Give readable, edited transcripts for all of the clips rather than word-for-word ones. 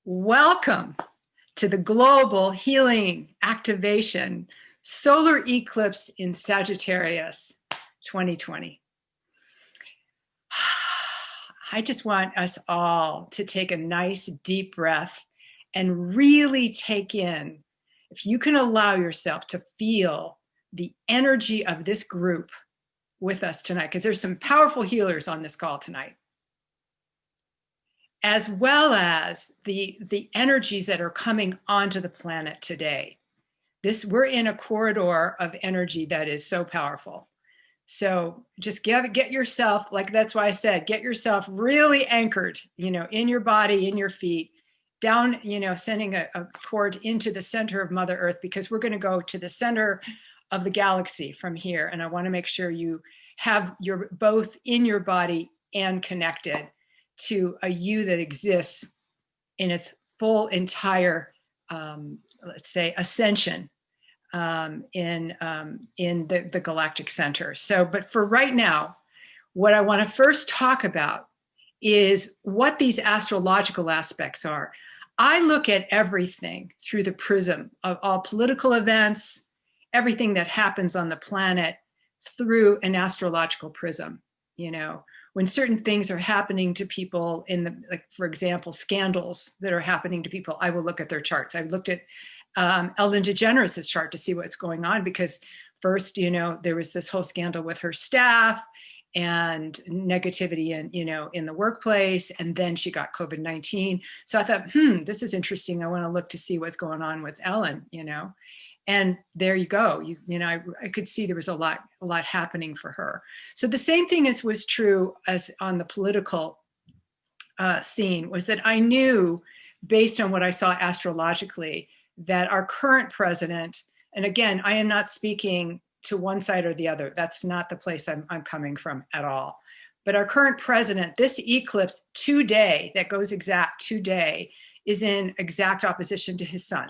Welcome to the Global Healing Activation Solar Eclipse in Sagittarius 2020. I just want us all to take a nice deep breath and really take in, if you can allow yourself to feel the energy of this group with us tonight, because there's some powerful healers on this call tonight, as well as the energies that are coming onto the planet today. We're in a corridor of energy that is so powerful. So just get yourself, like that's why I said, get yourself really anchored, in your body, in your feet, down, sending a cord into the center of Mother Earth, because we're going to go to the center of the galaxy from here. And I want to make sure you have your both in your body and connected to a you that exists in its full entire, let's say, ascension in the galactic center. So, but for right now, what I want to first talk about is what these astrological aspects are. I look at everything through the prism of all political events, everything that happens on the planet through an astrological prism. When certain things are happening to people like, for example, scandals that are happening to people, I will look at their charts. I've looked at Ellen DeGeneres' chart to see what's going on, because first, there was this whole scandal with her staff and negativity in the workplace. And then she got COVID-19. So I thought, this is interesting. I want to look to see what's going on with Ellen, And there you go. I could see there was a lot happening for her. So the same thing was true as on the political scene, was that I knew, based on what I saw astrologically, that our current president, and again, I am not speaking to one side or the other. That's not the place I'm coming from at all. But our current president, this eclipse today, that goes exact today, is in exact opposition to his sun.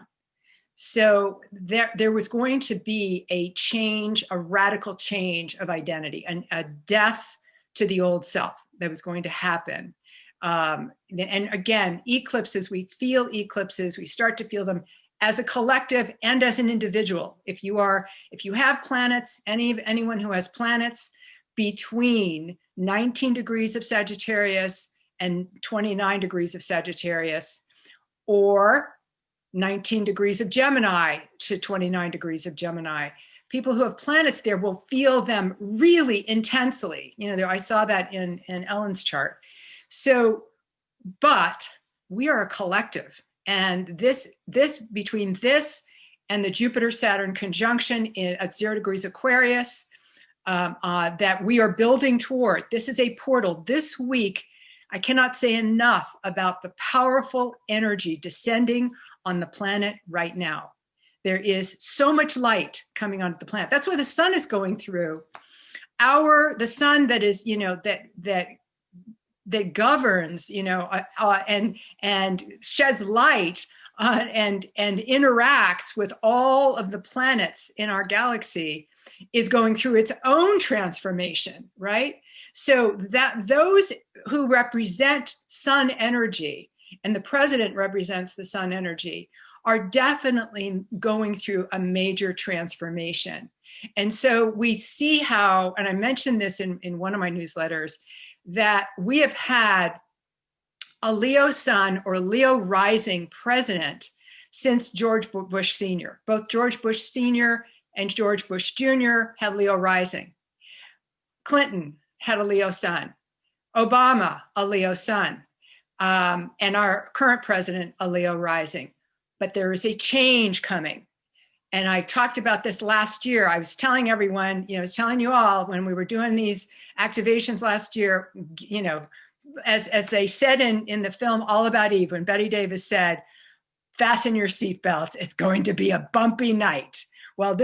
So there was going to be a change, a radical change of identity, and a death to the old self that was going to happen. And again, eclipses, we feel eclipses, we start to feel them as a collective and as an individual. If you have planets, anyone who has planets between 19 degrees of Sagittarius and 29 degrees of Sagittarius, or 19 degrees of Gemini to 29 degrees of Gemini, people who have planets there will feel them really intensely. I saw that in Ellen's chart. So, but we are a collective. And this between this and the Jupiter-Saturn conjunction at 0 degrees Aquarius, that we are building toward, this is a portal. This week, I cannot say enough about the powerful energy descending on the planet right now. There is so much light coming onto the planet. That's why the sun is going through the sun that is, that governs, and sheds light and interacts with all of the planets in our galaxy, is going through its own transformation, right? So that those who represent sun energy, and the president represents the sun energy, are definitely going through a major transformation. And so we see how, and I mentioned this in one of my newsletters, that we have had a Leo sun or Leo rising president since George Bush Sr. Both George Bush Sr. and George Bush Jr. had Leo rising. Clinton had a Leo sun. Obama, a Leo sun. And our current president, a Leo rising. But there is a change coming. And I talked about this last year. I was telling everyone, I was telling you all when we were doing these activations last year, as they said in the film All About Eve, when Betty Davis said, fasten your seatbelts, it's going to be a bumpy night. Well,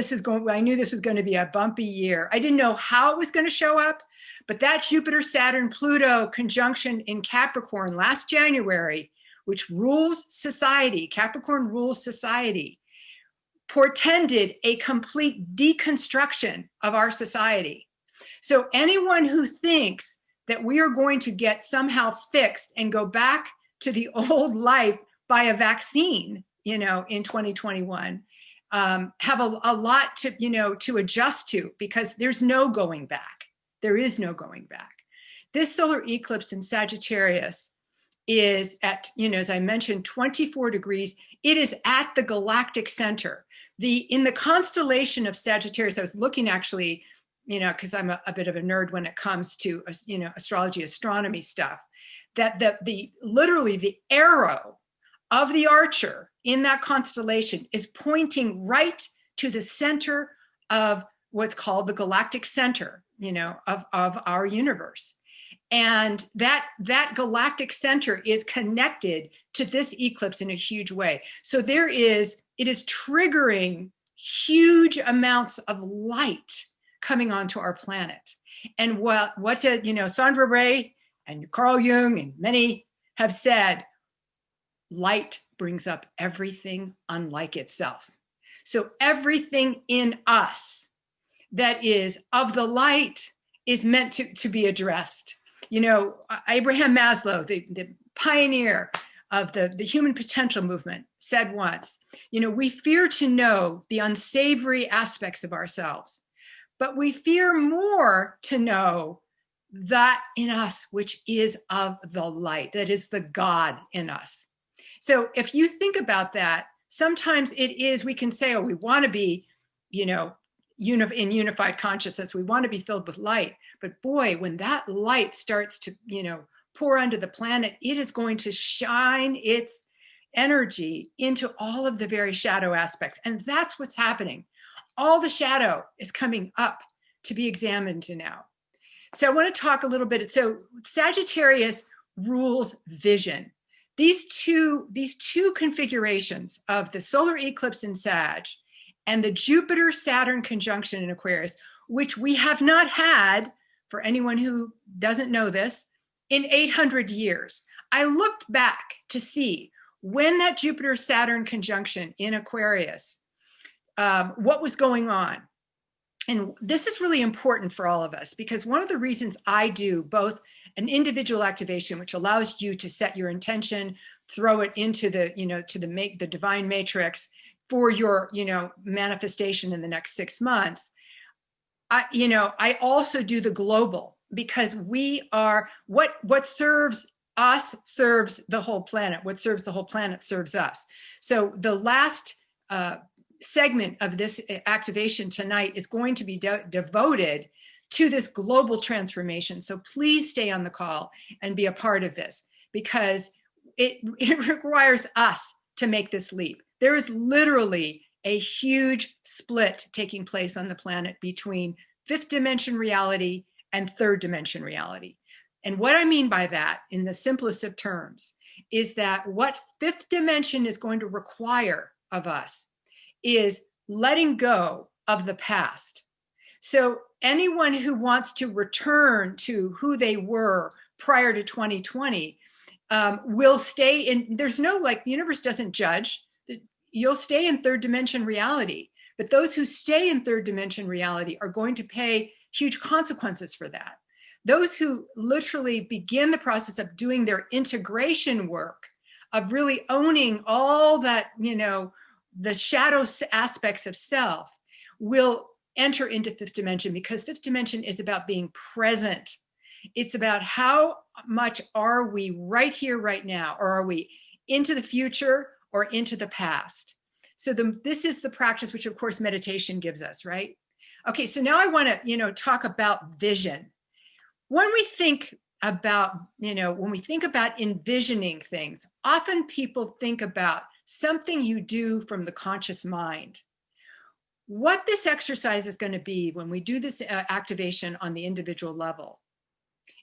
I knew this was going to be a bumpy year. I didn't know how it was going to show up, but that Jupiter, Saturn, Pluto conjunction in Capricorn last January, which rules society, Capricorn rules society, portended a complete deconstruction of our society. So anyone who thinks that we are going to get somehow fixed and go back to the old life by a vaccine, in 2021, have a lot to adjust to, because there's no going back. There is no going back. This solar eclipse in Sagittarius is at, as I mentioned, 24 degrees. It is at the galactic center. In the constellation of Sagittarius, I was looking actually, because I'm a bit of a nerd when it comes to, astrology, astronomy stuff, that literally the arrow of the archer in that constellation is pointing right to the center of what's called the galactic center, of our universe. And that galactic center is connected to this eclipse in a huge way. So it is triggering huge amounts of light coming onto our planet. And what Sandra Ray and Carl Jung and many have said, light brings up everything unlike itself. So everything in us that is of the light is meant to be addressed. Abraham Maslow, the pioneer of the human potential movement, said once, we fear to know the unsavory aspects of ourselves, but we fear more to know that in us which is of the light, that is the God in us. So if you think about that, sometimes we can say, we want to be, in unified consciousness, we want to be filled with light. But boy, when that light starts to, pour onto the planet, it is going to shine its energy into all of the very shadow aspects. And that's what's happening. All the shadow is coming up to be examined now. So I want to talk a little bit. So Sagittarius rules vision. These two configurations of the solar eclipse in Sag and the Jupiter-Saturn conjunction in Aquarius, which we have not had, for anyone who doesn't know this, in 800 years. I looked back to see when that Jupiter-Saturn conjunction in Aquarius, what was going on. And this is really important for all of us, because one of the reasons I do both an individual activation, which allows you to set your intention, throw it into the, the divine matrix for your, manifestation in the next 6 months. I also do the global, because we are, what serves us serves the whole planet. What serves the whole planet serves us. So the last segment of this activation tonight is going to be devoted to this global transformation. So please stay on the call and be a part of this, because it requires us to make this leap. There is literally a huge split taking place on the planet between fifth dimension reality and third dimension reality. And what I mean by that, in the simplest of terms, is that what fifth dimension is going to require of us is letting go of the past. So anyone who wants to return to who they were prior to 2020 will stay in, there's no, the universe doesn't judge. You'll stay in third dimension reality. But those who stay in third dimension reality are going to pay huge consequences for that. Those who literally begin the process of doing their integration work, of really owning all that, the shadow aspects of self, will enter into fifth dimension, because fifth dimension is about being present. It's about how much are we right here, right now, or are we into the future or into the past? So this is the practice, which of course meditation gives us, right? Okay, so now I want to, talk about vision. When we think about, envisioning things, often people think about something you do from the conscious mind. What this exercise is going to be when we do this activation on the individual level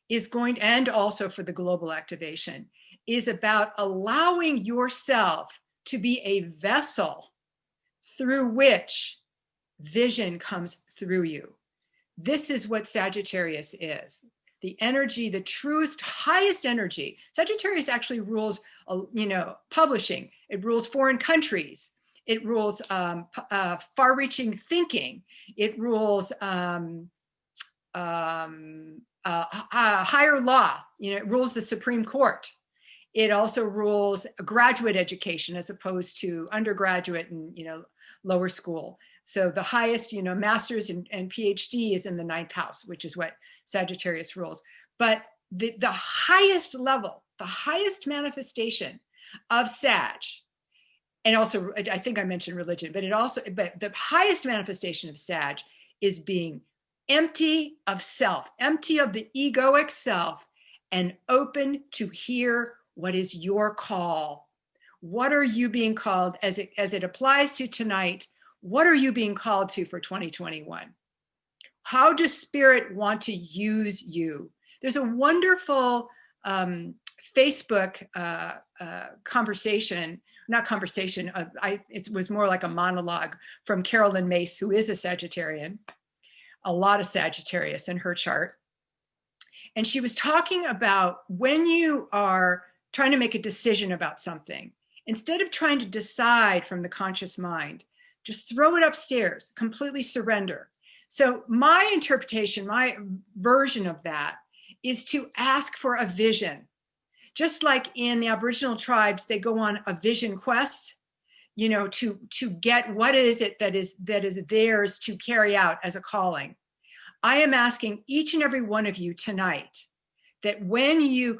is going, and also for the global activation, is about allowing yourself to be a vessel through which vision comes through you. This is what Sagittarius is. The energy, the truest, highest energy. Sagittarius actually rules, publishing. It rules foreign countries. It rules far-reaching thinking. It rules higher law. It rules the Supreme Court. It also rules graduate education as opposed to undergraduate and, lower school. So the highest, master's and PhD is in the ninth house, which is what Sagittarius rules. But the highest level, the highest manifestation of Sag, and also I think I mentioned religion, but the highest manifestation of Sag is being empty of self, empty of the egoic self, and open to hear what is your call. What are you being called as it applies to tonight? What are you being called to for 2021? How does Spirit want to use you? There's a wonderful Facebook conversation, not conversation, it was more like a monologue from Carolyn Mace, who is a Sagittarian, a lot of Sagittarius in her chart. And she was talking about when you are trying to make a decision about something, instead of trying to decide from the conscious mind, just throw it upstairs, completely surrender. So my interpretation, my version of that is to ask for a vision. Just like in the Aboriginal tribes, they go on a vision quest, to get what is it that is theirs to carry out as a calling. I am asking each and every one of you tonight that when you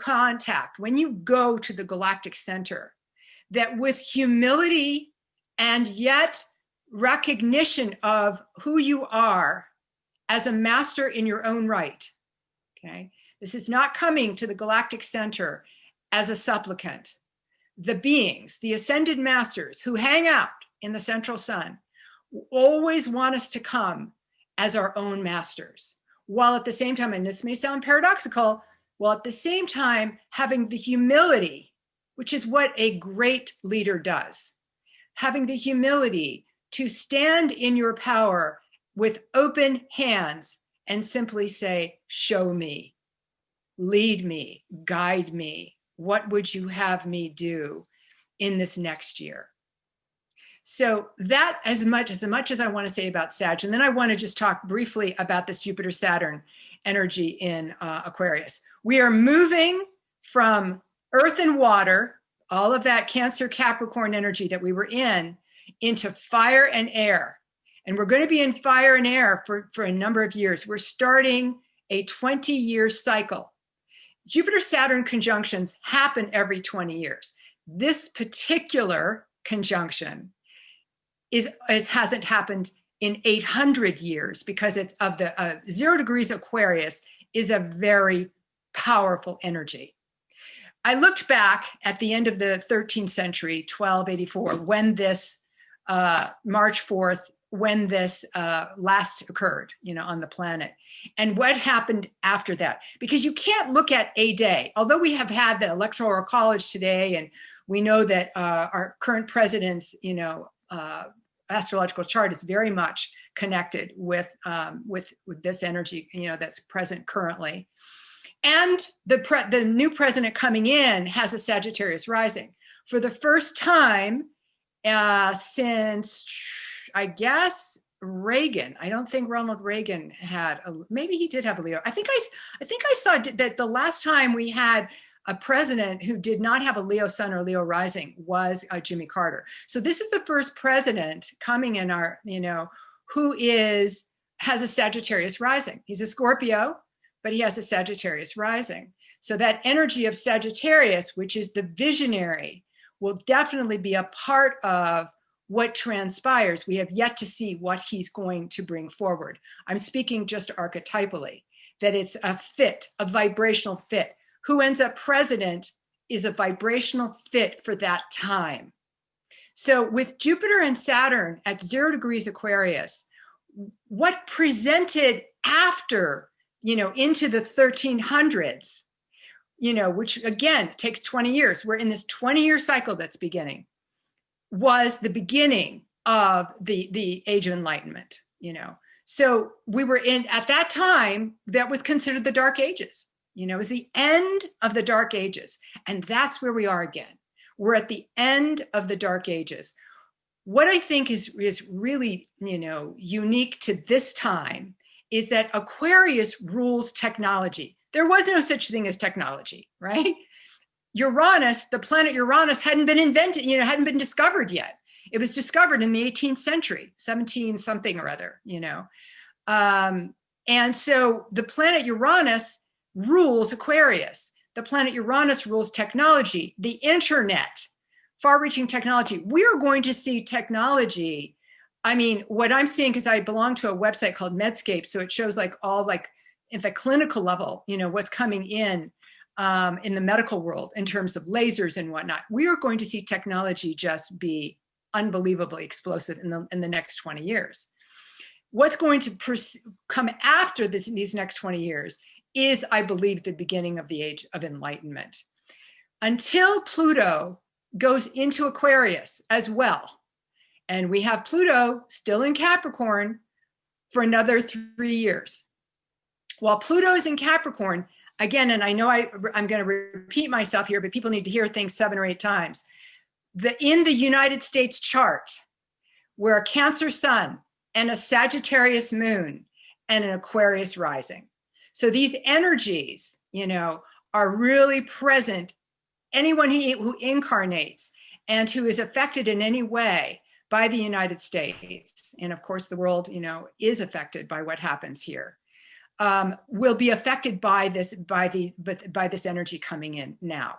go to the galactic center, that with humility and yet recognition of who you are as a master in your own right, okay? This is not coming to the galactic center as a supplicant. The beings, the ascended masters who hang out in the central sun, always want us to come as our own masters, while at the same time, and this may sound paradoxical, while at the same time having the humility, which is what a great leader does, having the humility to stand in your power with open hands and simply say, show me, lead me, guide me. What would you have me do in this next year? So that as much as I want to say about Sag, and then I want to just talk briefly about this Jupiter-Saturn energy in Aquarius. We are moving from earth and water, all of that Cancer Capricorn energy that we were in, into fire and air. And we're going to be in fire and air for a number of years. We're starting a 20-year cycle. Jupiter-Saturn conjunctions happen every 20 years. This particular conjunction hasn't happened in 800 years because it's of the 0 degrees Aquarius is a very powerful energy. I looked back at the end of the 13th century, 1284, when this March 4th, when this last occurred, on the planet, and what happened after that. Because you can't look at a day, although we have had the Electoral College today, and we know that our current president's, astrological chart is very much connected with this energy, that's present currently. And the new president coming in has a Sagittarius rising. For the first time since, I guess, Reagan. I don't think Ronald Reagan had maybe he did have a Leo. I think I saw that the last time we had a president who did not have a Leo sun or Leo rising was Jimmy Carter. So this is the first president coming in our, who has a Sagittarius rising. He's a Scorpio, but he has a Sagittarius rising. So that energy of Sagittarius, which is the visionary, will definitely be a part of what transpires. We have yet to see what he's going to bring forward. I'm speaking just archetypally, that it's a fit, a vibrational fit. Who ends up president is a vibrational fit for that time. So with Jupiter and Saturn at 0 degrees Aquarius, what presented after, into the 1300s, which again takes 20 years. We're in this 20-year cycle that's beginning, was the beginning of the Age of Enlightenment, So we were at that time, that was considered the Dark Ages. It was the end of the Dark Ages. And that's where we are again. We're at the end of the Dark Ages. What I think is really, unique to this time is that Aquarius rules technology. There was no such thing as technology, right? Uranus, the planet Uranus hadn't been invented, hadn't been discovered yet. It was discovered in the 18th century, 17 something or other, And so the planet Uranus rules Aquarius. The planet Uranus rules technology, the internet, far-reaching technology. We're going to see technology. I mean, what I'm seeing, because I belong to a website called Medscape, so it shows like all like at the clinical level, what's coming in the medical world in terms of lasers and whatnot. We are going to see technology just be unbelievably explosive in the next 20 years. What's going to come after these next 20 years is, I believe, the beginning of the age of enlightenment. Until Pluto goes into Aquarius as well, and we have Pluto still in Capricorn for another 3 years. While Pluto is in Capricorn, again, and I know I'm going to repeat myself here, but people need to hear things 7 or 8 times. In the United States chart, where a Cancer sun and a Sagittarius moon and an Aquarius rising. So these energies, are really present. Anyone who incarnates and who is affected in any way by the United States, and of course the world, is affected by what happens here, will be affected by this energy coming in now.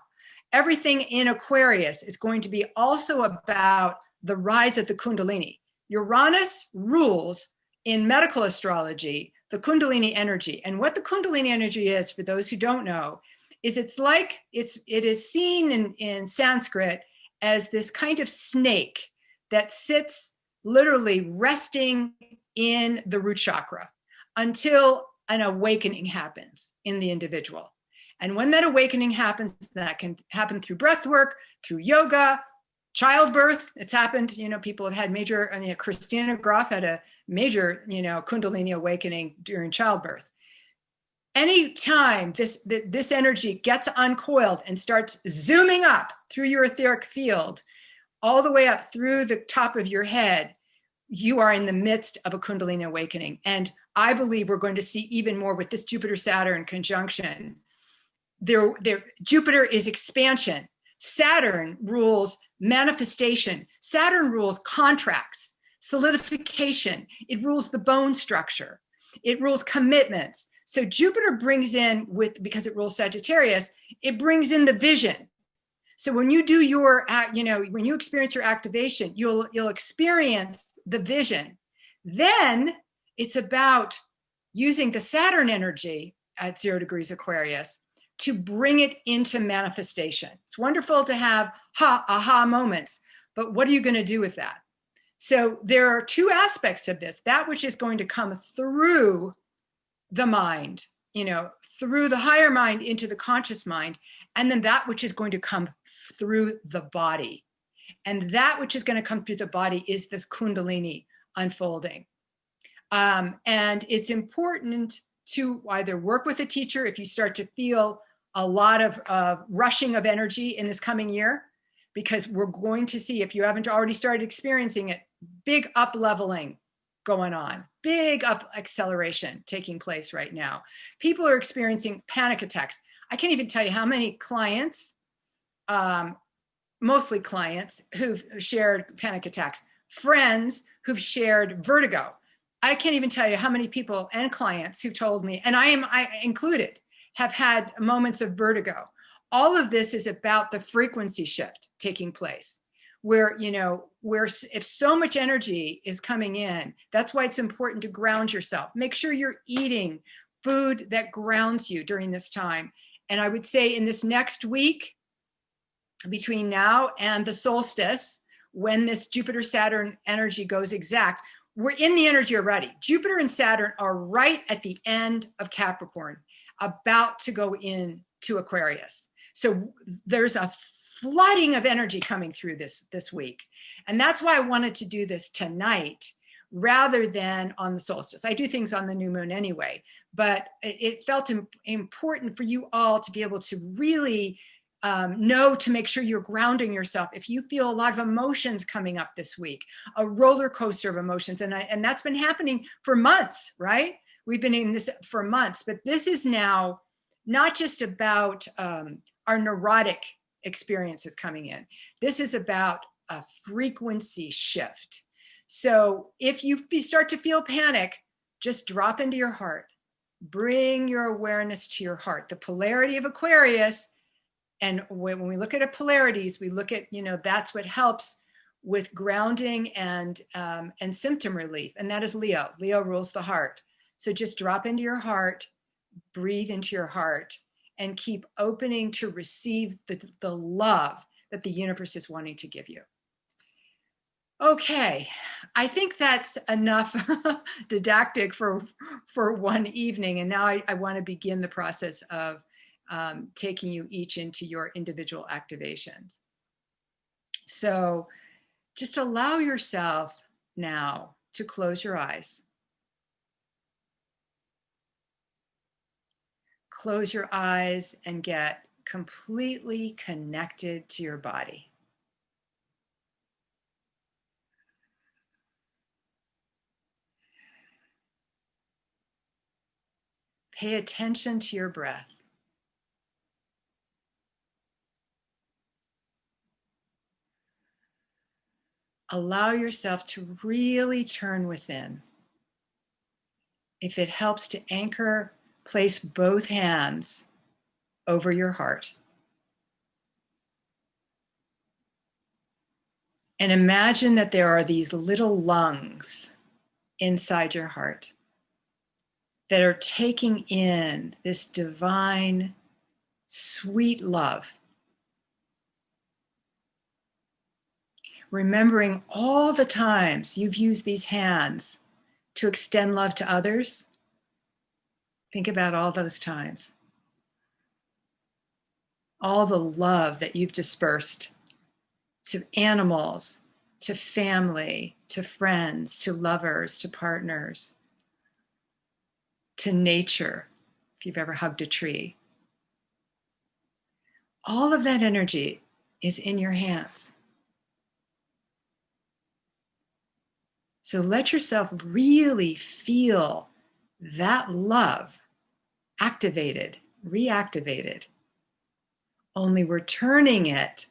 Everything in Aquarius is going to be also about the rise of the Kundalini. Uranus rules in medical astrology the Kundalini energy. And what the Kundalini energy is, for those who don't know, is it is seen in Sanskrit as this kind of snake that sits literally resting in the root chakra until an awakening happens in the individual. And when that awakening happens, that can happen through breath work, through yoga, childbirth. It's happened, people have had major, Christina Groff had a major, Kundalini awakening during childbirth. Anytime this energy gets uncoiled and starts zooming up through your etheric field, all the way up through the top of your head, you are in the midst of a Kundalini awakening. And I believe we're going to see even more with this Jupiter-Saturn conjunction. Jupiter is expansion. Saturn rules manifestation. Saturn rules contracts, solidification. It rules the bone structure. It rules commitments. So Jupiter brings in, because it rules Sagittarius, it brings in the vision. So when you do when you experience your activation, you'll experience the vision. Then it's about using the Saturn energy at 0 degrees Aquarius to bring it into manifestation. It's wonderful to have aha moments, but what are you going to do with that? So there are 2 aspects of this: that which is going to come through the mind, through the higher mind into the conscious mind, and then that which is going to come through the body. And that which is going to come through the body is this Kundalini unfolding. And it's important to either work with a teacher if you start to feel a lot of rushing of energy in this coming year, because we're going to see, if you haven't already started experiencing it, big up leveling going on, big up acceleration taking place right now. People are experiencing panic attacks. I can't even tell you how many clients, mostly clients, who've shared panic attacks, friends who've shared vertigo. I can't even tell you how many people and clients who told me, and I included, have had moments of vertigo. All of this is about the frequency shift taking place, where if so much energy is coming in, that's why it's important to ground yourself. Make sure you're eating food that grounds you during this time. And I would say in this next week, between now and the solstice, when this Jupiter-Saturn energy goes exact, we're in the energy already. Jupiter and Saturn are right at the end of Capricorn, about to go into Aquarius. So there's a flooding of energy coming through this week. And that's why I wanted to do this tonight rather than on the solstice. I do things on the new moon anyway, but it felt important for you all to be able to really know to make sure you're grounding yourself. If you feel a lot of emotions coming up this week, a roller coaster of emotions, and that's been happening for months, right? We've been in this for months, but this is now not just about our neurotic experiences coming in. This is about a frequency shift. So if you start to feel panic, just drop into your heart. Bring your awareness to your heart. The polarity of Aquarius, and when we look at polarities, we look at, that's what helps with grounding and symptom relief, and that is Leo. Leo rules the heart. So just drop into your heart, breathe into your heart, and keep opening to receive the love that the universe is wanting to give you. Okay, I think that's enough didactic for one evening. And now I want to begin the process of taking you each into your individual activations. So just allow yourself now to close your eyes. Close your eyes and get completely connected to your body. Pay attention to your breath. Allow yourself to really turn within. If it helps to anchor, place both hands over your heart. And imagine that there are these little lungs inside your heart that are taking in this divine, sweet love. Remembering all the times you've used these hands to extend love to others. Think about all those times. All the love that you've dispersed to animals, to family, to friends, to lovers, to partners, to nature, if you've ever hugged a tree. All of that energy is in your hands. So let yourself really feel that love activated, reactivated. Only we're turning it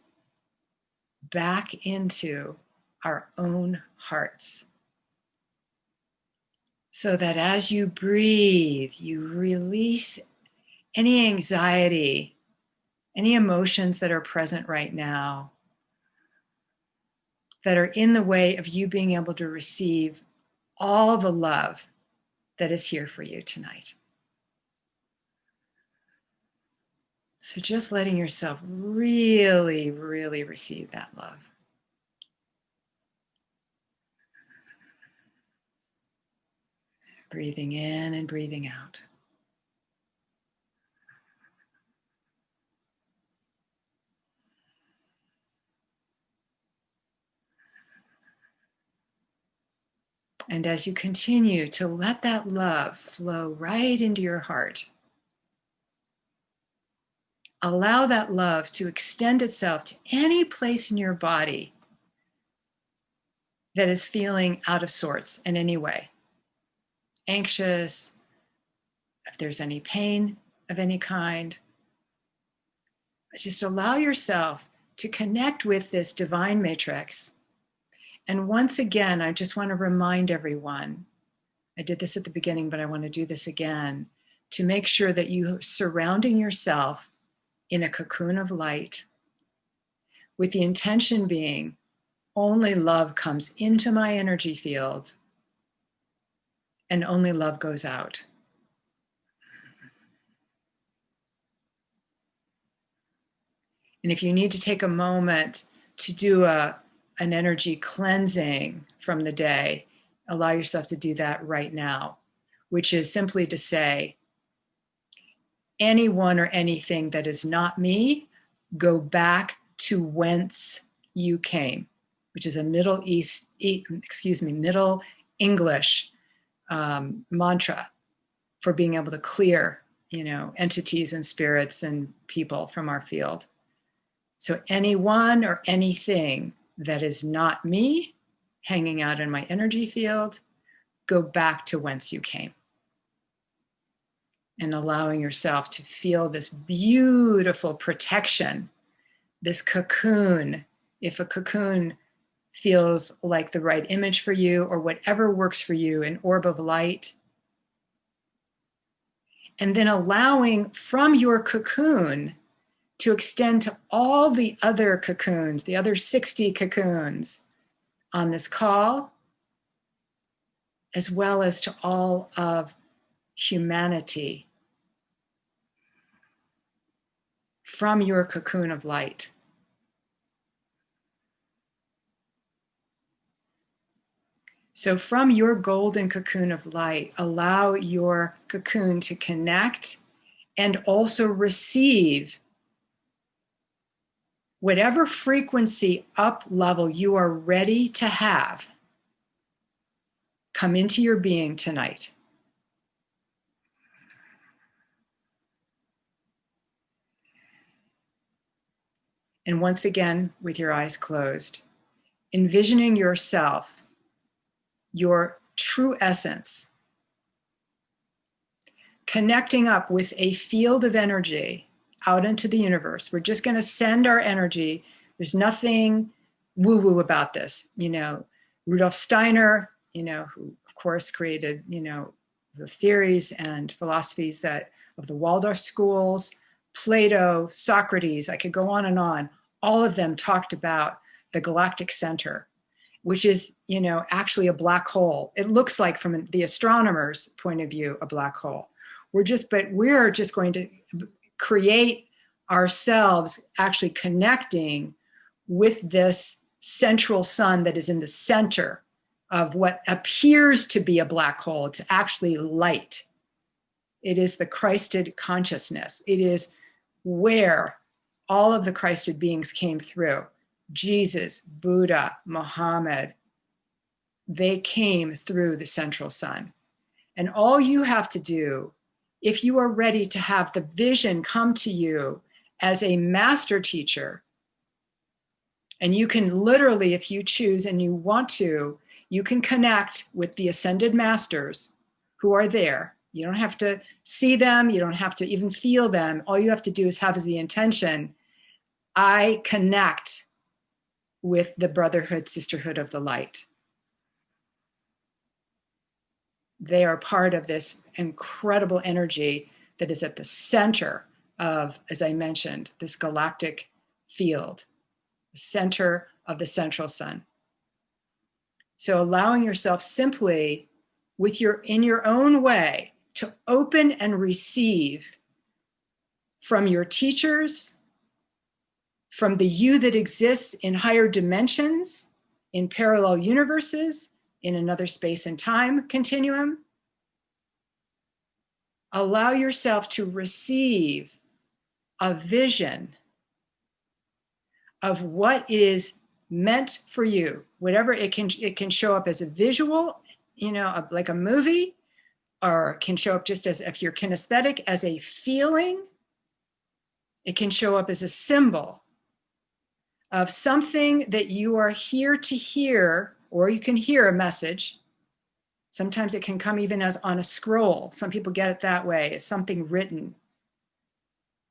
back into our own hearts. So that as you breathe, you release any anxiety, any emotions that are present right now that are in the way of you being able to receive all the love that is here for you tonight. So just letting yourself really, really receive that love. Breathing in and breathing out. And as you continue to let that love flow right into your heart, allow that love to extend itself to any place in your body that is feeling out of sorts in any way. Anxious, if there's any pain of any kind. Just allow yourself to connect with this divine matrix. And once again, I just want to remind everyone, I did this at the beginning, but I want to do this again, to make sure that you are surrounding yourself in a cocoon of light, with the intention being, only love comes into my energy field and only love goes out. And if you need to take a moment to do an energy cleansing from the day, allow yourself to do that right now, which is simply to say, anyone or anything that is not me, go back to whence you came, which is a Middle English mantra for being able to clear, entities and spirits and people from our field. So anyone or anything that is not me hanging out in my energy field, go back to whence you came. And allowing yourself to feel this beautiful protection this cocoon, if a cocoon feels like the right image for you or whatever works for you, an orb of light. And then allowing from your cocoon to extend to all the other cocoons, the other 60 cocoons on this call, as well as to all of humanity from your cocoon of light. So from your golden cocoon of light, allow your cocoon to connect and also receive whatever frequency up level you are ready to have come into your being tonight. And once again, with your eyes closed, envisioning yourself, your true essence, connecting up with a field of energy out into the universe. We're just going to send our energy. There's nothing woo-woo about this. Rudolf Steiner, who of course created, the theories and philosophies of the Waldorf schools, Plato, Socrates, I could go on and on. All of them talked about the galactic center, which is, actually a black hole. It looks like, from the astronomer's point of view, a black hole. We're just going to create ourselves actually connecting with this central sun that is in the center of what appears to be a black hole. It's actually light. It is the Christed consciousness. It is where all of the Christed beings came through. Jesus, Buddha, Muhammad, they came through the central sun. And all you have to do, if you are ready to have the vision come to you as a master teacher, and you can literally, if you choose and you want to, you can connect with the ascended masters who are there. You don't have to see them. You don't have to even feel them. All you have to do is have the intention, I connect with the brotherhood, sisterhood of the light. They are part of this incredible energy that is at the center of, as I mentioned, this galactic field, the center of the central sun. So allowing yourself simply in your own way to open and receive from your teachers, from the you that exists in higher dimensions, in parallel universes, in another space and time continuum. Allow yourself to receive a vision of what is meant for you, whatever it can show up as a visual, like a movie, or it can show up just as, if you're kinesthetic, as a feeling. It can show up as a symbol of something that you are here to hear, or you can hear a message. Sometimes it can come even as on a scroll. Some people get it that way, as something written,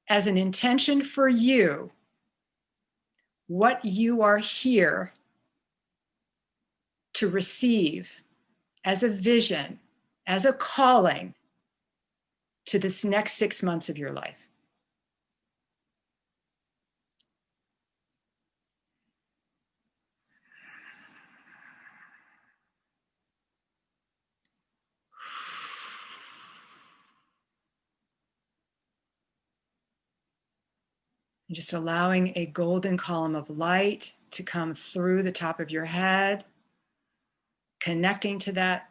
as an intention for you, what you are here to receive as a vision, as a calling to this next 6 months of your life. And just allowing a golden column of light to come through the top of your head, connecting to that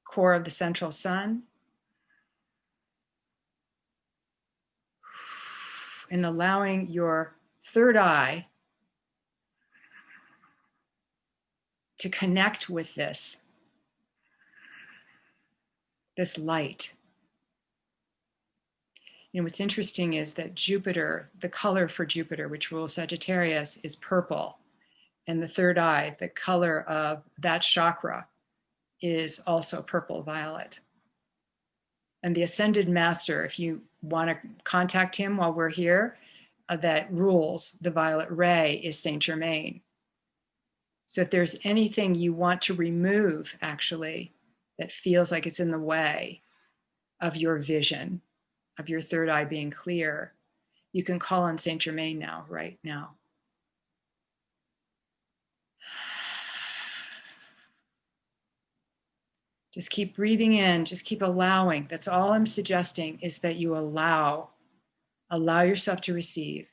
core of the central sun. And allowing your third eye to connect with this light. What's interesting is that Jupiter, the color for Jupiter, which rules Sagittarius, is purple. And the third eye, the color of that chakra, is also purple violet. And the Ascended Master, if you want to contact him while we're here, that rules the violet ray is Saint Germain. So if there's anything you want to remove, actually, that feels like it's in the way of your vision, of your third eye being clear, you can call on Saint Germain now, right now. Just keep breathing in, just keep allowing. That's all I'm suggesting, is that you allow yourself to receive.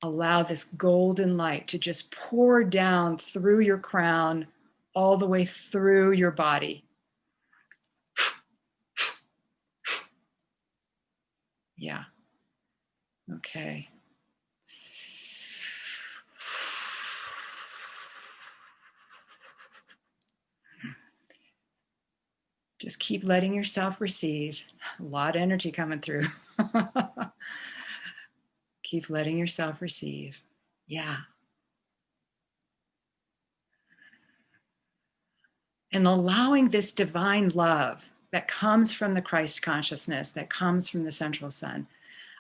Allow this golden light to just pour down through your crown, all the way through your body. Yeah. Okay. Just keep letting yourself receive. A lot of energy coming through. Keep letting yourself receive. Yeah. And allowing this divine love that comes from the Christ consciousness, that comes from the central sun,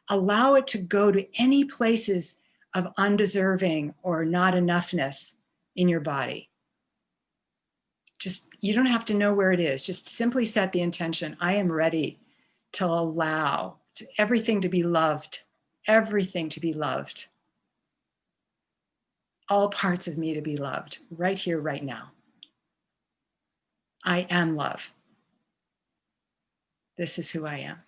allow it to go to any places of undeserving or not enoughness in your body. Just, you don't have to know where it is. Just simply set the intention. I am ready to allow everything to be loved, everything to be loved, all parts of me to be loved right here, right now. I am love. This is who I am.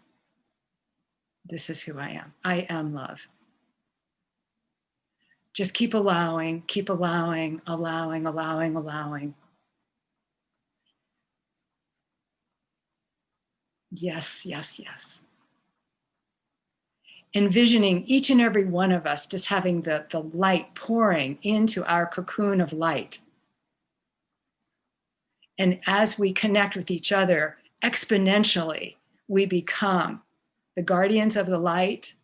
This is who I am. I am love. Just keep allowing, allowing. Yes, yes, yes. Envisioning each and every one of us just having the light pouring into our cocoon of light. And as we connect with each other, exponentially, we become the guardians of the light.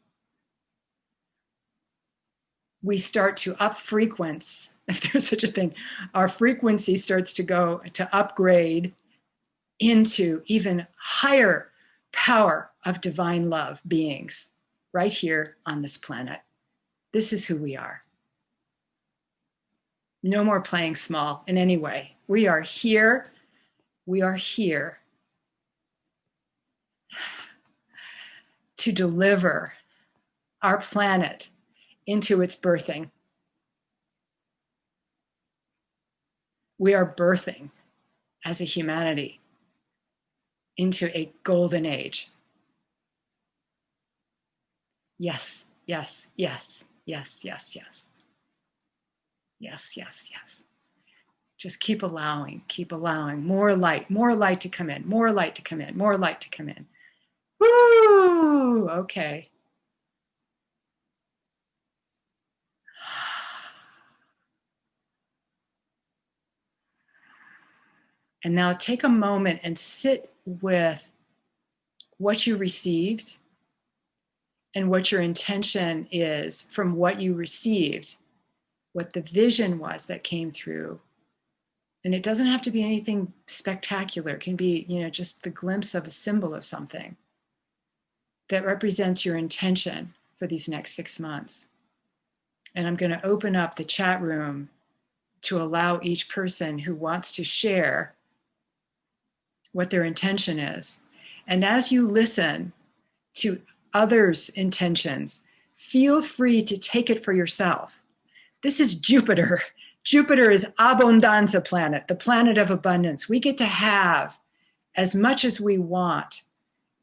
We start to up frequency, if there's such a thing. Our frequency starts to go to upgrade into even higher power of divine love beings right here on this planet. This is who we are. No more playing small in any way. We are here. We are here to deliver our planet into its birthing. We are birthing as a humanity into a golden age. Yes, yes, yes, yes, yes, yes. Yes, yes, yes. Just keep allowing more light to come in, more light to come in, more light to come in. Woo! Okay. And now take a moment and sit with what you received and what your intention is from what you received, what the vision was that came through. And it doesn't have to be anything spectacular. It can be, just the glimpse of a symbol of something that represents your intention for these next 6 months. And I'm going to open up the chat room to allow each person who wants to share what their intention is. And as you listen to others' intentions, feel free to take it for yourself. This is Jupiter. Jupiter is Abundanza planet, the planet of abundance. We get to have as much as we want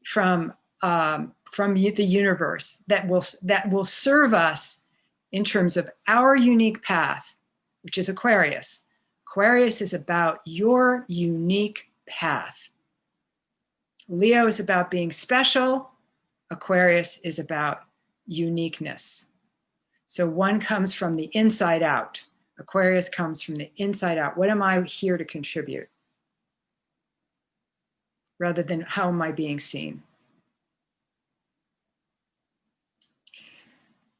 from the universe that will serve us in terms of our unique path, which is Aquarius. Aquarius is about your unique path. Leo is about being special. Aquarius is about uniqueness. So one comes from the inside out. Aquarius comes from the inside out. What am I here to contribute? Rather than how am I being seen?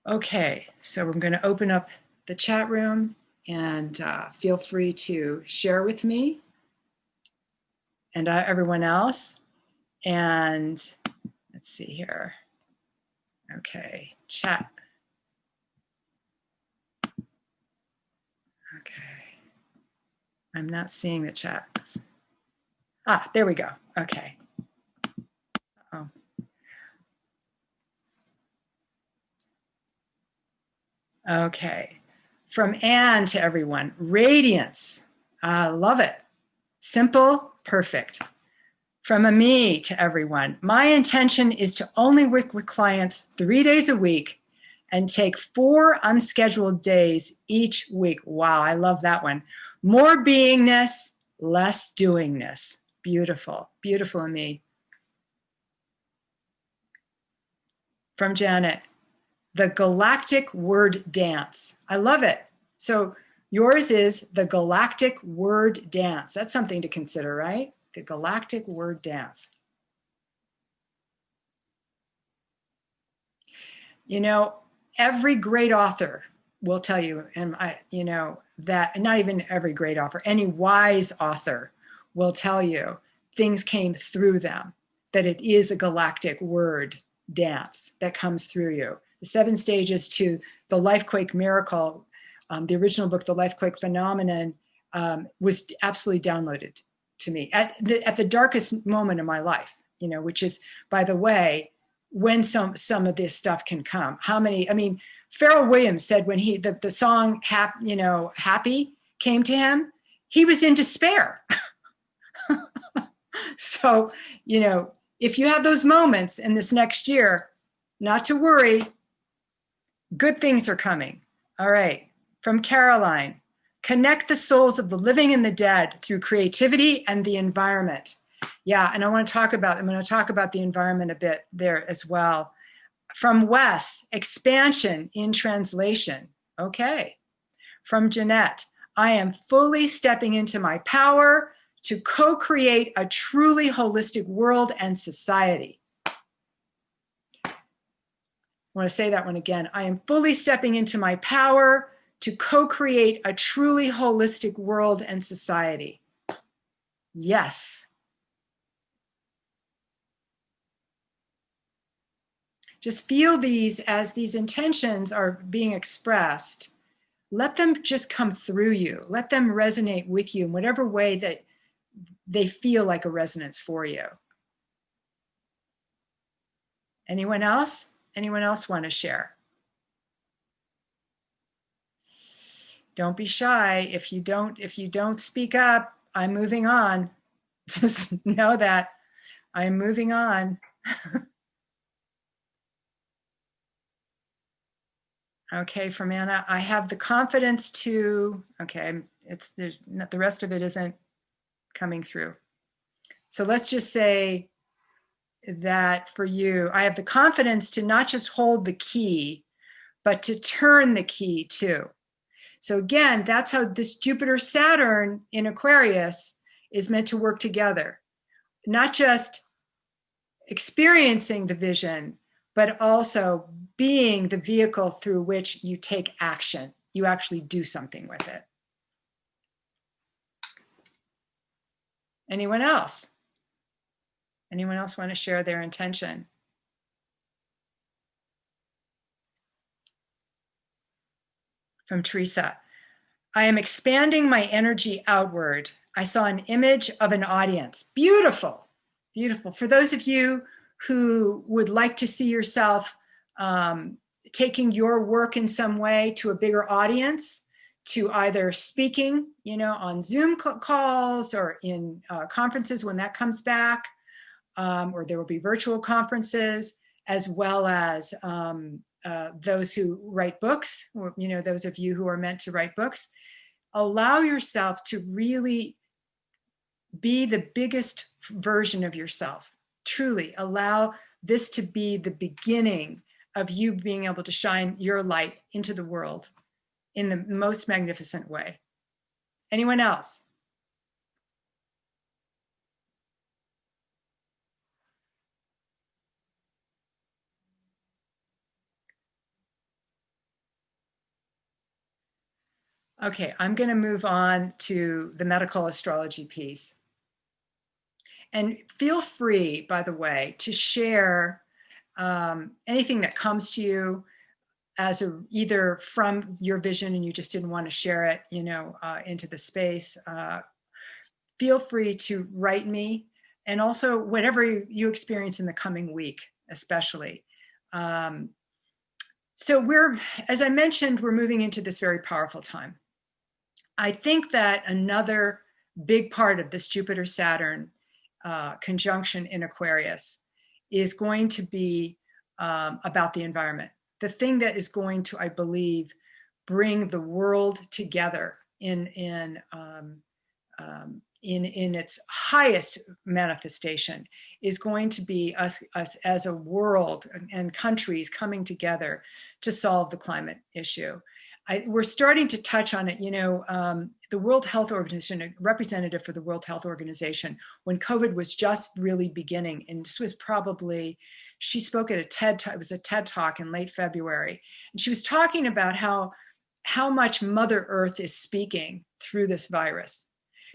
Okay, so I'm going to open up the chat room and feel free to share with me and everyone else. And let's see here. Okay, chat. Okay. I'm not seeing the chat. Ah, there we go. Okay. Oh. Okay. From Anne to everyone, radiance. I love it. Simple, perfect. From a me to everyone, my intention is to only work with clients 3 days a week and take 4 unscheduled days each week. Wow, I love that one. More beingness, less doingness. Beautiful, beautiful me. From Janet, the galactic word dance. I love it. So yours is the galactic word dance. That's something to consider, right? The galactic word dance. You know, every great author will tell you, and that not even every great author, any wise author will tell you things came through them, that it is a galactic word dance that comes through you. The 7 stages to the Lifequake Miracle, the original book, The Lifequake Phenomenon, was absolutely downloaded to me at the darkest moment of my life, which is, by the way, when some of this stuff can come. Pharrell Williams said when the song Happy came to him, he was in despair. So, if you have those moments in this next year, not to worry, good things are coming. All right. From Caroline, connect the souls of the living and the dead through creativity and the environment. Yeah, and I'm going to talk about the environment a bit there as well. From Wes, expansion in translation. Okay. From Jeanette, I am fully stepping into my power to co-create a truly holistic world and society. I want to say that one again. I am fully stepping into my power to co-create a truly holistic world and society. Yes. Just feel these as these intentions are being expressed. Let them just come through you. Let them resonate with you in whatever way that they feel like a resonance for you. Anyone else? Anyone else want to share? Don't be shy. If you don't speak up, I'm moving on. Just know that I'm moving on. Okay, from Anna, I have the confidence to, okay, there's not, the rest of it isn't coming through. So let's just say that for you, I have the confidence to not just hold the key, but to turn the key too. So again, that's how this Jupiter-Saturn in Aquarius is meant to work together. Not just experiencing the vision, but also being the vehicle through which you take action. You actually do something with it. Anyone else? Anyone else want to share their intention? From Teresa, I am expanding my energy outward. I saw an image of an audience. Beautiful, beautiful. For those of you who would like to see yourself taking your work in some way to a bigger audience, to either speaking, on Zoom calls or in conferences when that comes back, or there will be virtual conferences, as well as those who write books, or, those of you who are meant to write books. Allow yourself to really be the biggest version of yourself. Truly allow this to be the beginning of you being able to shine your light into the world in the most magnificent way. Anyone else? Okay, I'm going to move on to the medical astrology piece. And feel free, by the way, to share anything that comes to you as either from your vision and you just didn't want to share it, into the space, feel free to write me. And also whatever you experience in the coming week, especially. So as I mentioned, we're moving into this very powerful time. I think that another big part of this Jupiter-Saturn conjunction in Aquarius is going to be about the environment. The thing that is going to, I believe, bring the world together in its highest manifestation is going to be us as a world and countries coming together to solve the climate issue. We're starting to touch on it. The World Health Organization, a representative for the World Health Organization, when COVID was just really beginning, and this was probably, she spoke at it was a TED Talk in late February, and she was talking about how much Mother Earth is speaking through this virus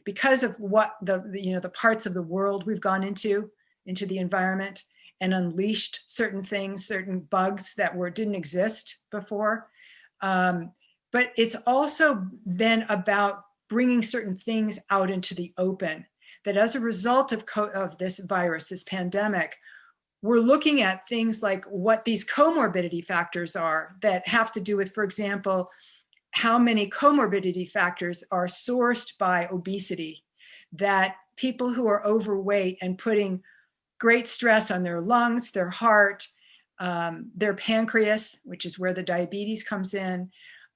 because of what the parts of the world we've gone into the environment and unleashed certain things, certain bugs that didn't exist before. But it's also been about bringing certain things out into the open, that as a result of this virus, this pandemic, we're looking at things like what these comorbidity factors are that have to do with, for example, how many comorbidity factors are sourced by obesity, that people who are overweight and putting great stress on their lungs, their heart, their pancreas, which is where the diabetes comes in,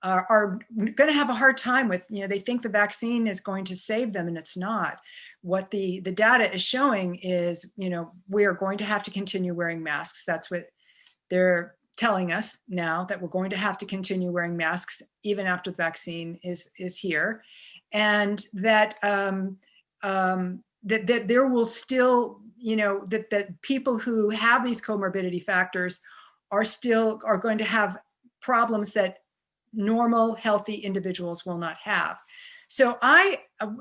are going to have a hard time with, they think the vaccine is going to save them, and it's not. What the data is showing is, we are going to have to continue wearing masks. That's what they're telling us now, that we're going to have to continue wearing masks even after the vaccine is here. And that, that there will still, that people who have these comorbidity factors are going to have problems that normal, healthy individuals will not have. So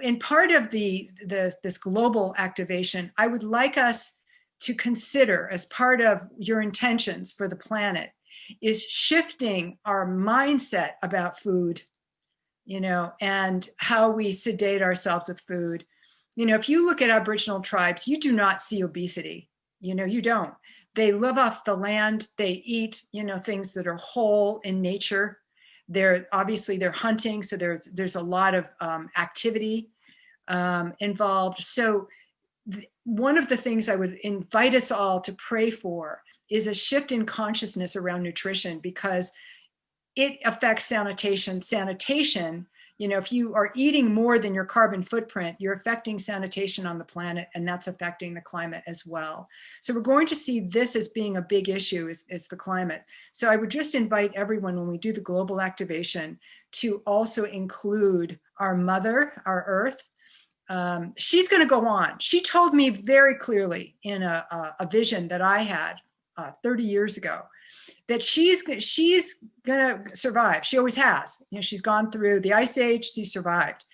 in part of this global activation, I would like us to consider, as part of your intentions for the planet, is shifting our mindset about food, and how we sedate ourselves with food. If you look at Aboriginal tribes, you do not see obesity. You don't. They live off the land. They eat, things that are whole in nature. They're hunting, so there's a lot of activity involved. So one of the things I would invite us all to pray for is a shift in consciousness around nutrition, because it affects sanitation. If you are eating more than your carbon footprint, you're affecting sanitation on the planet, and that's affecting the climate as well. So we're going to see this as being a big issue, is the climate. So I would just invite everyone, when we do the global activation, to also include our mother, our Earth. She's going to go on. She told me very clearly in a vision that I had 30 years ago, that she's going to survive. She always has. She's gone through the Ice Age, she survived.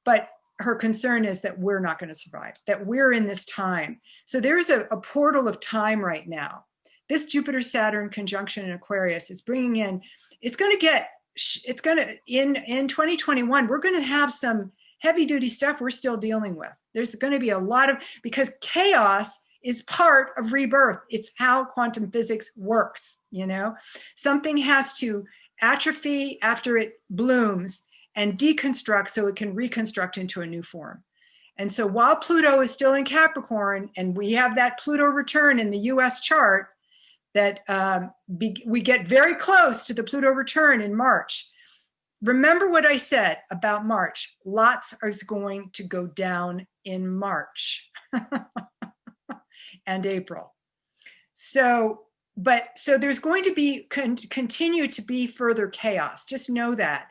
But her concern is that we're not going to survive, that we're in this time. So there's a portal of time right now. This Jupiter-Saturn conjunction in Aquarius is bringing in, in 2021, we're going to have some heavy duty stuff we're still dealing with. There's going to be a lot of, because chaos is part of rebirth. It's how quantum physics works. Something has to atrophy after it blooms and deconstruct so it can reconstruct into a new form. And so while Pluto is still in Capricorn, and we have that Pluto return in the US chart, that we get very close to the Pluto return in March. Remember what I said about March. Lots is going to go down in March and April. So there's going to be continue to be further chaos. Just know that.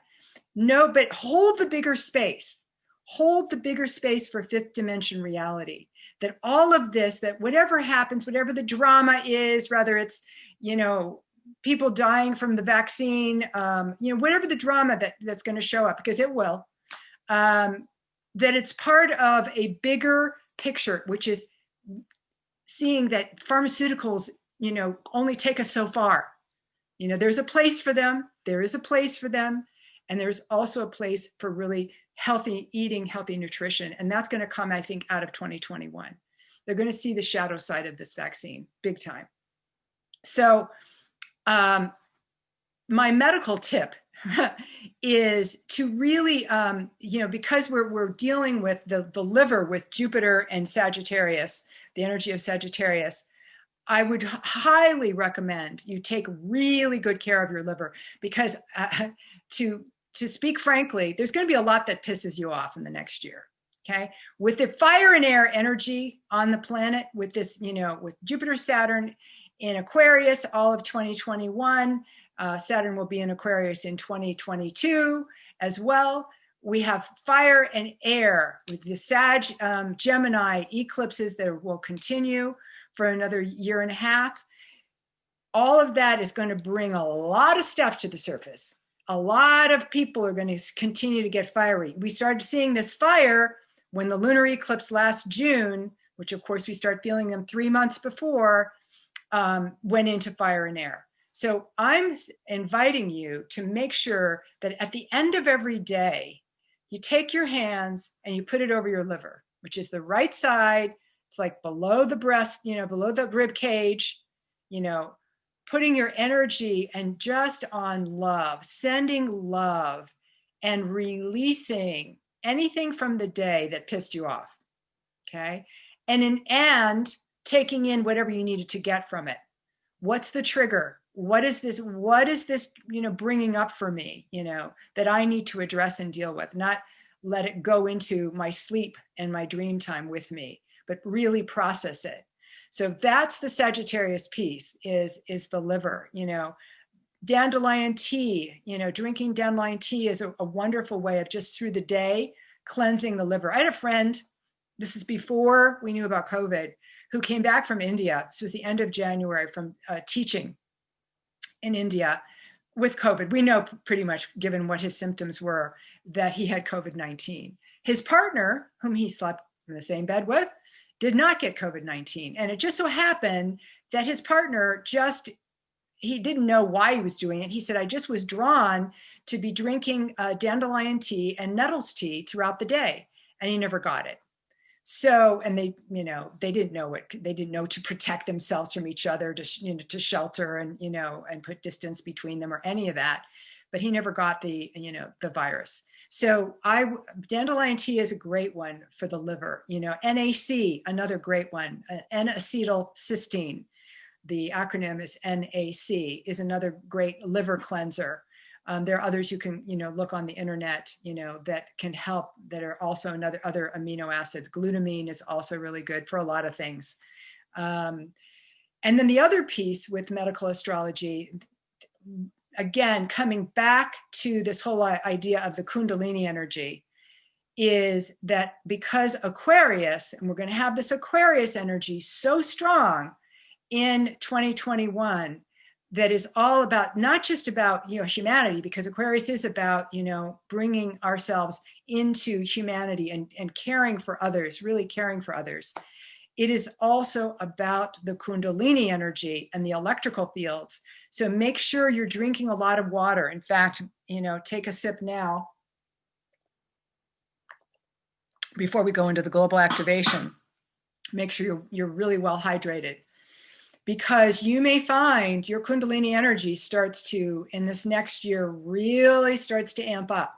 But hold the bigger space. Hold the bigger space for fifth dimension reality. That all of this, that whatever happens, whatever the drama is, whether it's, people dying from the vaccine, whatever the drama that's going to show up, because it will, that it's part of a bigger picture, which is seeing that pharmaceuticals only take us so far. There's a place for them. There is a place for them. And there's also a place for really healthy eating, healthy nutrition. And that's going to come, I think, out of 2021. They're going to see the shadow side of this vaccine big time. So my medical tip is to really, because we're dealing with the liver with Jupiter and Sagittarius, the energy of Sagittarius, I would highly recommend you take really good care of your liver, because to speak frankly, there's going to be a lot that pisses you off in the next year. Okay. With the fire and air energy on the planet, with this, with Jupiter, Saturn in Aquarius, all of 2021, Saturn will be in Aquarius in 2022 as well. We have fire and air with the Sag Gemini eclipses that will continue for another year and a half. All of that is going to bring a lot of stuff to the surface. A lot of people are going to continue to get fiery. We started seeing this fire when the lunar eclipse last June, which of course we start feeling them 3 months before, went into fire and air. So I'm inviting you to make sure that at the end of every day, you take your hands and you put it over your liver, which is the right side. It's like below the breast, below the rib cage, putting your energy and just on love, sending love and releasing anything from the day that pissed you off. Okay. And taking in whatever you needed to get from it. What's the trigger? What is this, bringing up for me, that I need to address and deal with, not let it go into my sleep and my dream time with me, but really process it. So that's the Sagittarius piece is the liver, dandelion tea, drinking dandelion tea is a wonderful way of just through the day cleansing the liver. I had a friend, this is before we knew about COVID, who came back from India. This was the end of January from teaching in India with COVID. We know pretty much, given what his symptoms were, that he had COVID-19. His partner, whom he slept in the same bed with, did not get COVID-19. And it just so happened that his partner he didn't know why he was doing it. He said, I just was drawn to be drinking dandelion tea and nettles tea throughout the day. And he never got it. So, and they didn't know it. They didn't know to protect themselves from each other, to shelter and put distance between them or any of that. But he never got the virus. So dandelion tea is a great one for the liver. NAC, another great one. N-acetylcysteine, the acronym is NAC, is another great liver cleanser. There are others you can, look on the internet, that can help, that are also other amino acids. Glutamine is also really good for a lot of things. And then the other piece with medical astrology, again, coming back to this whole idea of the Kundalini energy, is that because Aquarius, and we're going to have this Aquarius energy so strong in 2021, that is all about, not just about, humanity, because Aquarius is about, bringing ourselves into humanity and caring for others, really caring for others. It is also about the Kundalini energy and the electrical fields. So make sure you're drinking a lot of water. In fact, take a sip now before we go into the global activation. Make sure you're really well hydrated, because you may find your Kundalini energy starts to, in this next year, really starts to amp up.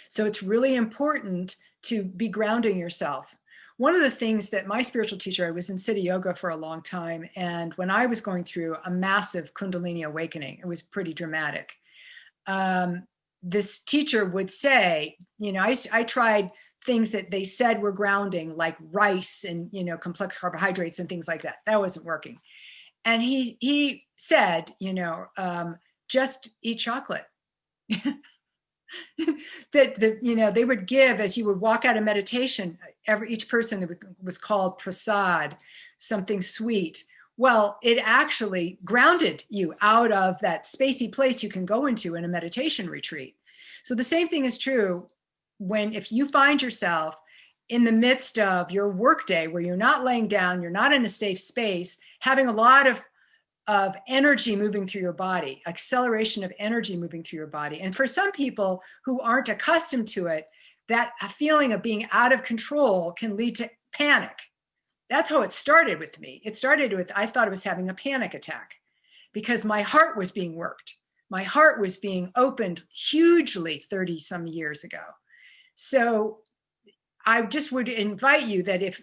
So it's really important to be grounding yourself. One of the things that my spiritual teacher, I was in Siddha Yoga for a long time, and when I was going through a massive Kundalini awakening, it was pretty dramatic. This teacher would say, I tried things that they said were grounding, like rice and, complex carbohydrates and things like that. That wasn't working. And he said, just eat chocolate. that they would give, as you would walk out of meditation, each person was called prasad, something sweet. Well, it actually grounded you out of that spacey place you can go into in a meditation retreat. So the same thing is true if you find yourself in the midst of your workday where you're not laying down, you're not in a safe space, having a lot of energy moving through your body, acceleration of energy moving through your body. And for some people who aren't accustomed to it, that a feeling of being out of control can lead to panic. That's how it started with me. It started with, I thought I was having a panic attack because my heart was being worked. My heart was being opened hugely 30 some years ago. So I just would invite you that if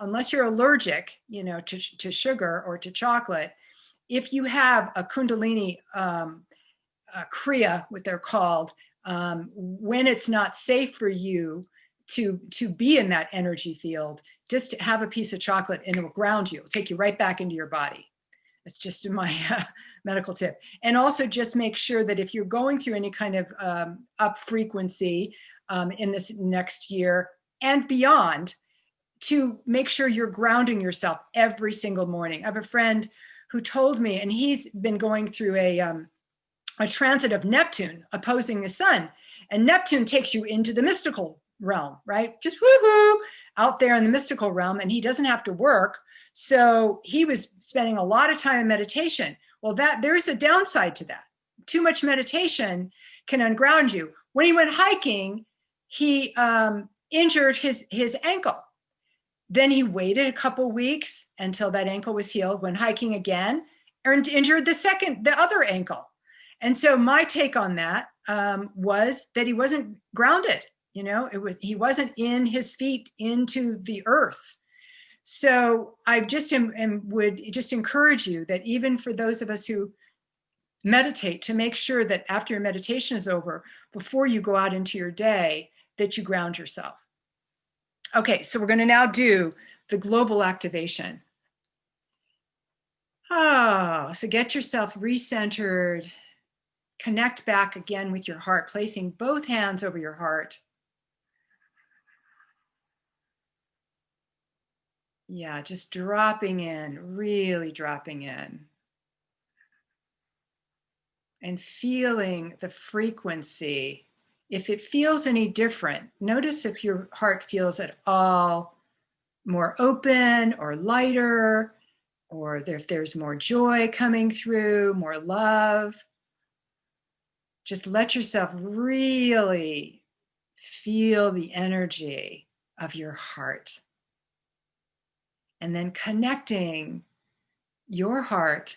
unless you're allergic, to sugar or to chocolate, if you have a Kundalini Kriya, what they're called, when it's not safe for you to be in that energy field, just have a piece of chocolate and it will ground you. It'll take you right back into your body. It's just my medical tip. And also just make sure that if you're going through any kind of up frequency in this next year and beyond, to make sure you're grounding yourself every single morning. I have a friend who told me, and he's been going through a transit of Neptune opposing the sun. And Neptune takes you into the mystical realm, right? Just woohoo, out there in the mystical realm, and he doesn't have to work. So he was spending a lot of time in meditation. Well, there's a downside to that. Too much meditation can unground you. When he went hiking, he injured his ankle. Then he waited a couple weeks until that ankle was healed, went hiking again, and injured the other ankle. And so my take on that was that he wasn't grounded. He wasn't in his feet into the earth. So I just would just encourage you that even for those of us who meditate, to make sure that after your meditation is over, before you go out into your day, that you ground yourself. Okay, so we're going to now do the global activation. So get yourself recentered. Connect back again with your heart, placing both hands over your heart. Yeah, just dropping in, really dropping in. And feeling the frequency. If it feels any different, notice if your heart feels at all more open or lighter, or if there's more joy coming through, more love. Just let yourself really feel the energy of your heart. And then connecting your heart,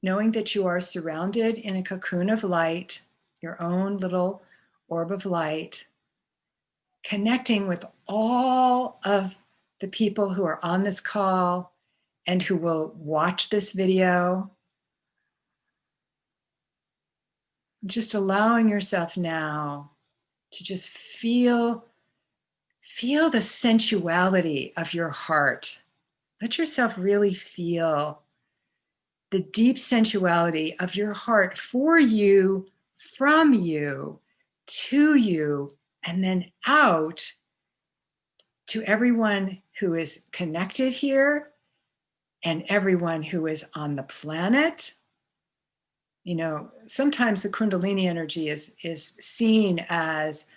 knowing that you are surrounded in a cocoon of light, your own little orb of light, connecting with all of the people who are on this call and who will watch this video. Just allowing yourself now to just feel the sensuality of your heart. Let yourself really feel the deep sensuality of your heart for you, from you, to you, and then out to everyone who is connected here and everyone who is on the planet. Sometimes the Kundalini energy is seen as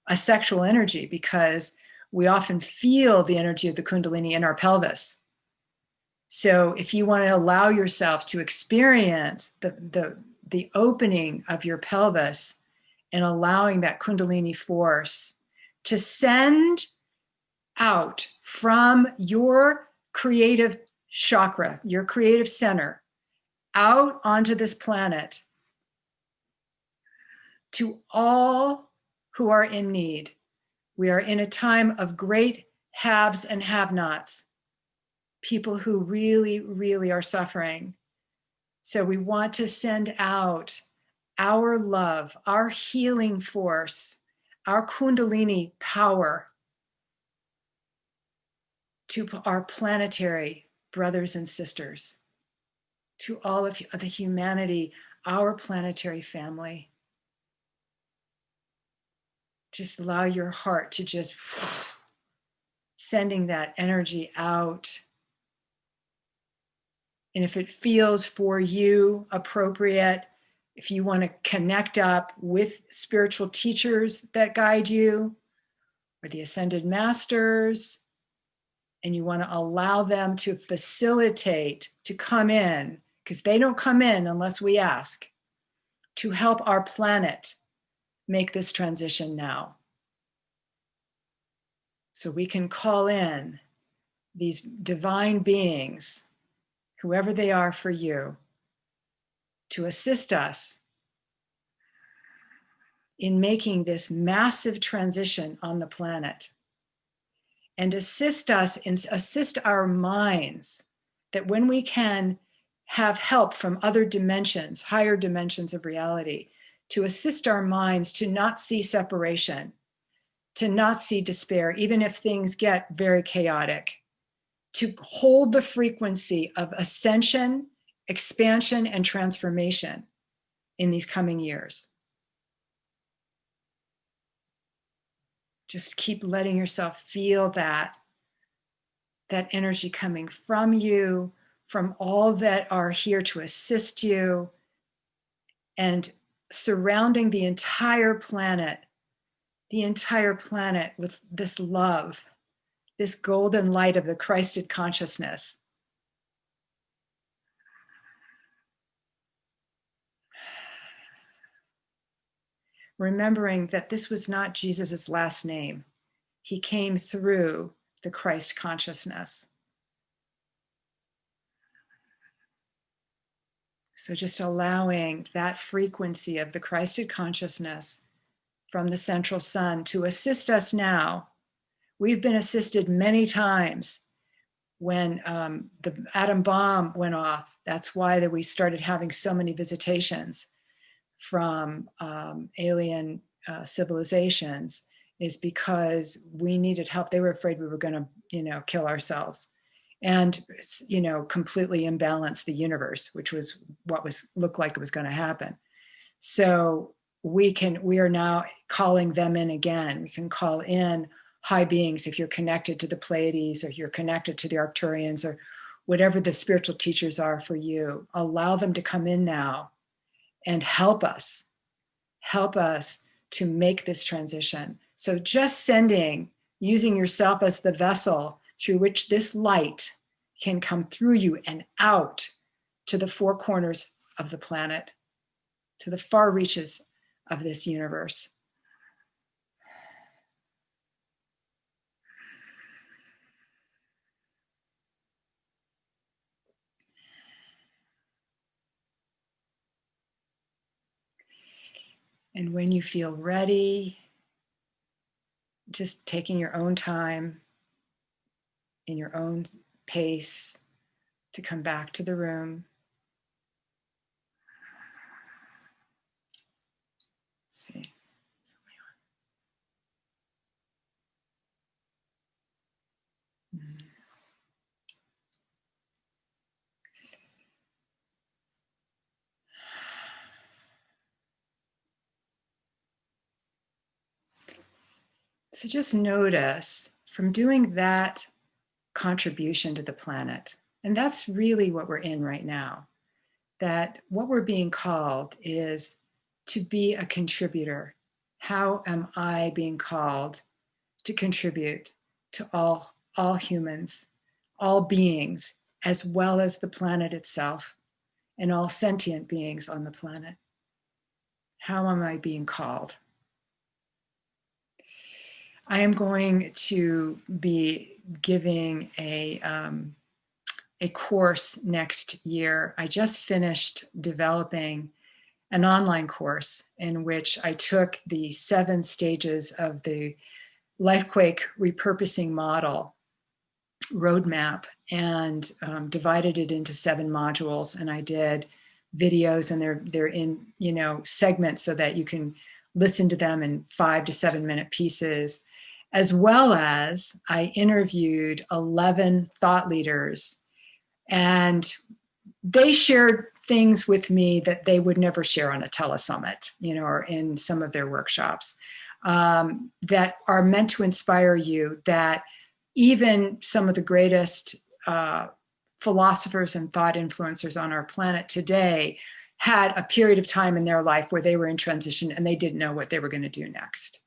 a sexual energy because we often feel the energy of the Kundalini in our pelvis. So if you want to allow yourself to experience the opening of your pelvis and allowing that Kundalini force to send out from your creative chakra, your creative center, out onto this planet to all who are in need. We are in a time of great haves and have-nots, people who really, really are suffering. So we want to send out our love, our healing force, our Kundalini power to our planetary brothers and sisters, to all of the humanity, our planetary family. Just allow your heart to just sending that energy out. And if it feels for you appropriate, if you want to connect up with spiritual teachers that guide you, or the ascended masters, and you want to allow them to facilitate, to come in, because they don't come in unless we ask, to help our planet make this transition now. So we can call in these divine beings, whoever they are for you, to assist us in making this massive transition on the planet, and assist us and assist our minds, that when we can have help from other dimensions, higher dimensions of reality, to assist our minds to not see separation, to not see despair, even if things get very chaotic, to hold the frequency of ascension, expansion, and transformation in these coming years. Just keep letting yourself feel that energy coming from you, from all that are here to assist you, and surrounding the entire planet with this love, this golden light of the Christed consciousness. Remembering that this was not Jesus's last name. He came through the Christ consciousness. So just allowing that frequency of the Christed consciousness from the central sun to assist us now. We've been assisted many times when the atom bomb went off. That's why we started having so many visitations from alien civilizations, is because we needed help. They were afraid we were going to, kill ourselves and, completely imbalance the universe, which was what looked like it was going to happen. So we are now calling them in again. We can call in high beings if you're connected to the Pleiades, or if you're connected to the Arcturians, or whatever the spiritual teachers are for you. Allow them to come in now and help us to make this transition. So just using yourself as the vessel through which this light can come through you and out to the four corners of the planet, to the far reaches of this universe. And when you feel ready, just taking your own time, in your own pace, to come back to the room. Let's see. So just notice, from doing that contribution to the planet, and that's really what we're in right now, that what we're being called is to be a contributor. How am I being called to contribute to all humans, all beings, as well as the planet itself, and all sentient beings on the planet? How am I being called? I am going to be giving a course next year. I just finished developing an online course in which I took the 7 stages of the Lifequake repurposing model roadmap and divided it into 7 modules. And I did videos, and they're in segments so that you can listen to them in 5 to 7 minute pieces, as well as I interviewed 11 thought leaders, and they shared things with me that they would never share on a telesummit, or in some of their workshops, that are meant to inspire you, that even some of the greatest philosophers and thought influencers on our planet today had a period of time in their life where they were in transition and they didn't know what they were going to do next.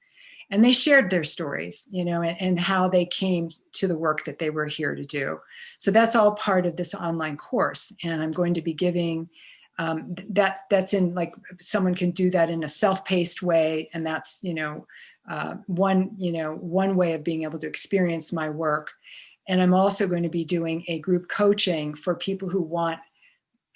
And they shared their stories, and how they came to the work that they were here to do. So that's all part of this online course. And I'm going to be giving that's in, like, someone can do that in a self-paced way. And that's, one way of being able to experience my work. And I'm also going to be doing a group coaching for people who want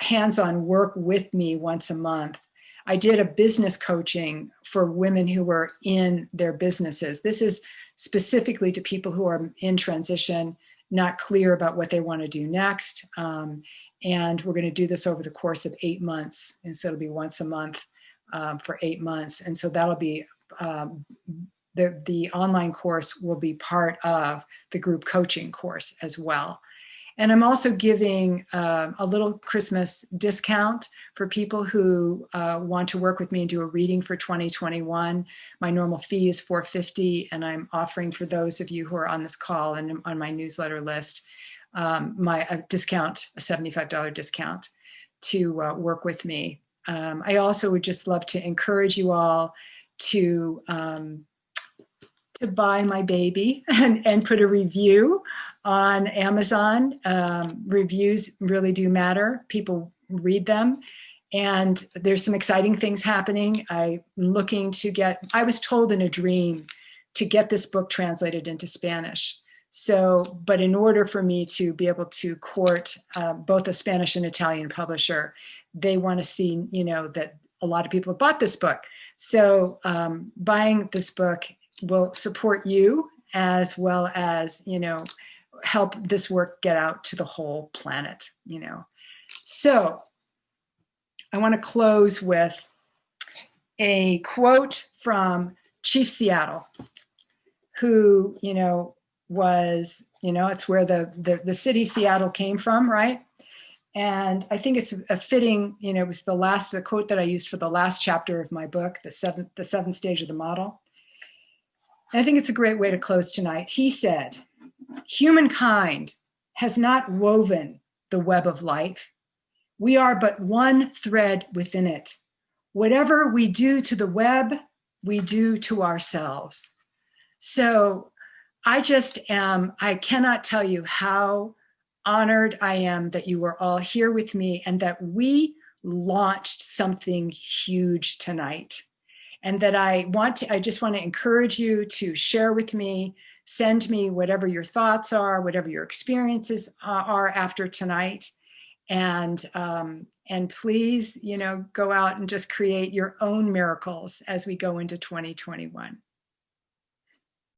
hands-on work with me once a month. I did a business coaching for women who were in their businesses. This is specifically to people who are in transition, not clear about what they want to do next. And we're going to do this over the course of 8 months. And so it'll be once a month for 8 months. And so that'll be the online course will be part of the group coaching course as well. And I'm also giving a little Christmas discount for people who want to work with me and do a reading for 2021. My normal fee is $450, and I'm offering for those of you who are on this call and on my newsletter list, a discount, a $75 discount to work with me. I also would just love to encourage you all to buy my baby and put a review on Amazon. Reviews really do matter. People read them. And there's some exciting things happening. I'm looking to I was told in a dream to get this book translated into Spanish. So, but in order for me to be able to court both a Spanish and Italian publisher, they want to see, that a lot of people have bought this book. So buying this book will support you, as well as, help this work get out to the whole planet, So I want to close with a quote from Chief Seattle, who, was, it's where the city Seattle came from, right? And I think it's a fitting, it was the quote that I used for the last chapter of my book, the seventh stage of the model. And I think it's a great way to close tonight. He said, "Humankind has not woven the web of life. We are but one thread within it. Whatever we do to the web, we do to ourselves." So I cannot tell you how honored I am that you were all here with me and that we launched something huge tonight. And that I just want to encourage you to share with me, send me whatever your thoughts are, whatever your experiences are after tonight. And please, go out and just create your own miracles as we go into 2021.